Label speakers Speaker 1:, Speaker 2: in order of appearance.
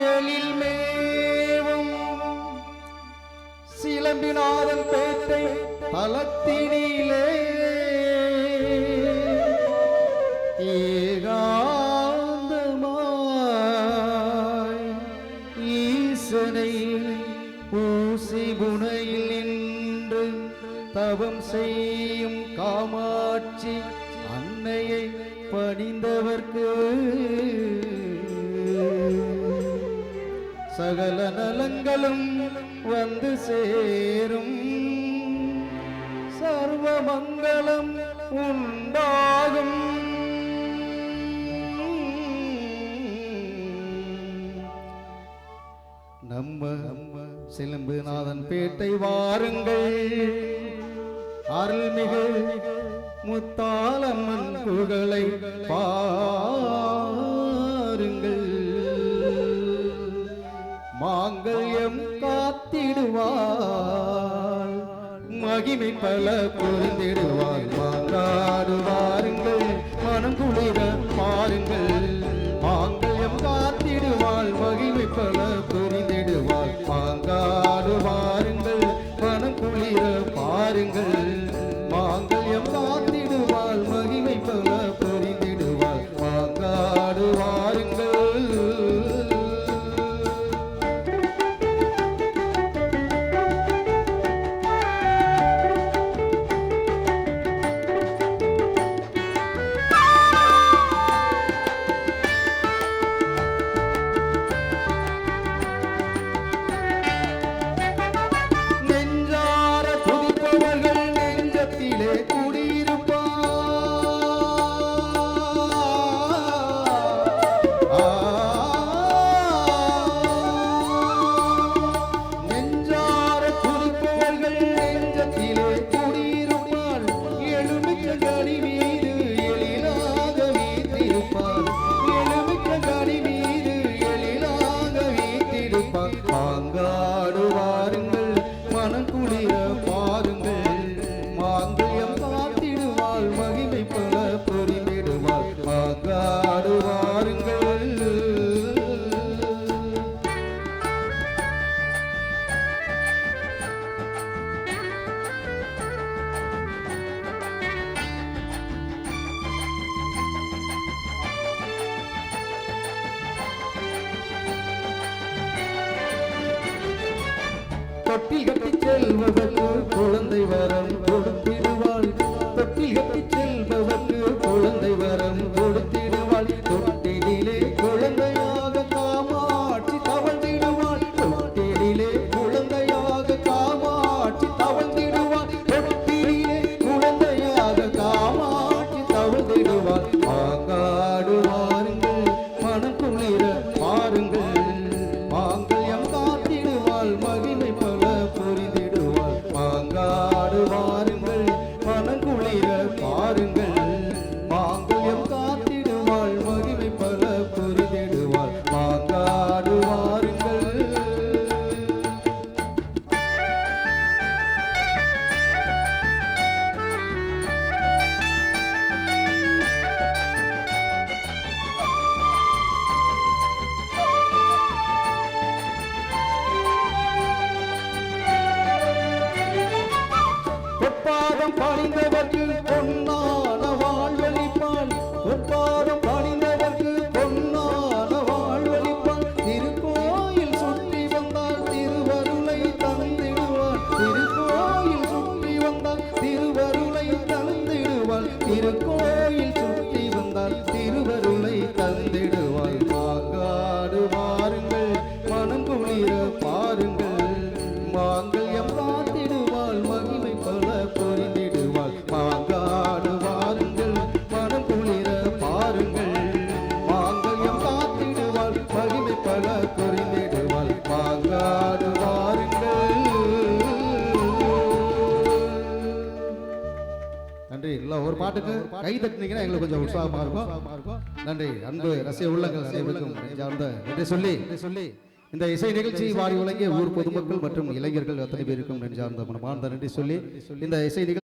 Speaker 1: எழில் மேவும் சிலம்பினாதன் பேட்டை தலத்தினிலே ஏகாந்தமாய் ஈசனை ஊசி புனையில் நின்று தவம் செய்யும் காமாட்சி அன்னையை பணிந்தவர்க்கு சகல நலங்களும் வந்து சேரும், சர்வ மங்களம் உண்டாகும். நம்ம சிலம்புநாதன் பேட்டை வாருங்கள், அருள்மிகு முத்தாலம்மன் புகழை பாருங்கள். மாங்கல்யம் காத்திடுவாள், மகிமை பல புரிந்திடுவாள். மாங்காடு வாருங்கள், மனம் குளிர பாருங்கள். மாங்கல்யம் காத்திடுவாள், மகிமை பல புரிந்திடுவாள். மாங்காடு வாருங்கள், மனம் குளிர பாருங்கள். மாங்கல்யம் காத்திடுவாள், மகிமை பல புரிந்திடுவாள். மாங்காடு வாருங்கள். மாங்காடு வாருங்கள், மனம் குளிர பாருங்கள். மாங்கல்யம் காத்திடுவாள், மகிமை பல புரிந்திடுவாள். மாங்காடு வாருங்கள். தொட்டில் கட்டி செல்பவர்க்கு குழந்தை வரம் கொடுத்திடுவாள். தொட்டில் கட்டி செல்பவர்க்கு குழந்தை வரம் கொடுத்திடுவாள். தொட்டிலே குழந்தையாக காமாட்சி தவழ்ந்திடுவாள். தொட்டிலே குழந்தையாக காமாட்சி தவழ்ந்திடுவாள். தொட்டிலே குழந்தையாக காமாட்சி தவழ்ந்திடுவாள். மாங்காடு வாருங்கள், மனம் குளிர பாருங்கள். மாங்கல்யம் காத்திடுவாள், மகிமை பல புரிந்திடுவாள். மாங்காடு வாருங்கள், மனம் குளிர பாருங்கள். மாங்கல்யம் காத்திடுவாள், மகிமை பல புரிந்திடுவாள். மாங்காடு வாருங்கள். பொற்பாதம் பணிந்தவர்க்கு பொன்னான வாழ்வளிப்பாள். பொற்பாதம் பணிந்தவர்க்கு பொன்னான வாழ்வளிப்பாள். திருக்கோயில் சுற்றி வந்தால் திருவருளை தந்திடுவாள். திருக்கோயில் சுற்றி வந்தால் திருவருளை தந்திடுவாள். திருக்கோயில் சுற்றி வந்தால் திருவருளை தந்திடுவாள். மாங்காடு வாருங்கள், மனம் குளிர பாருங்கள். மாங்கல்யம் காத்திடுவாள், மகிமை பல புரிந்திடுவாள். மாங்காடு வாருங்கள், மனம் குளிர பாருங்கள். மாங்கல்யம் காத்திடுவாள், மகிமை பல புரிந்திடுவாள். மாங்காடு வாருங்கள். நன்றி. இல்லை, ஒரு பாட்டுக்கு கை தட்டினீங்கன்னா எங்களுக்கு கொஞ்சம் உற்சாகமாக இருக்கும். நன்றி. அன்பு ரசிக உள்ளங்கள் அனைவருக்கும் நெஞ்சார்ந்த நன்றி சொல்லி இந்த இசை நிகழ்ச்சி வாரி வழங்கிய ஊர் பொதுமக்கள் மற்றும் இளைஞர்கள் அத்தனை பேருக்கும் நெஞ்சார்ந்த மனமார்ந்த நன்றி சொல்லி இந்த இசை நிகழ்ச்சி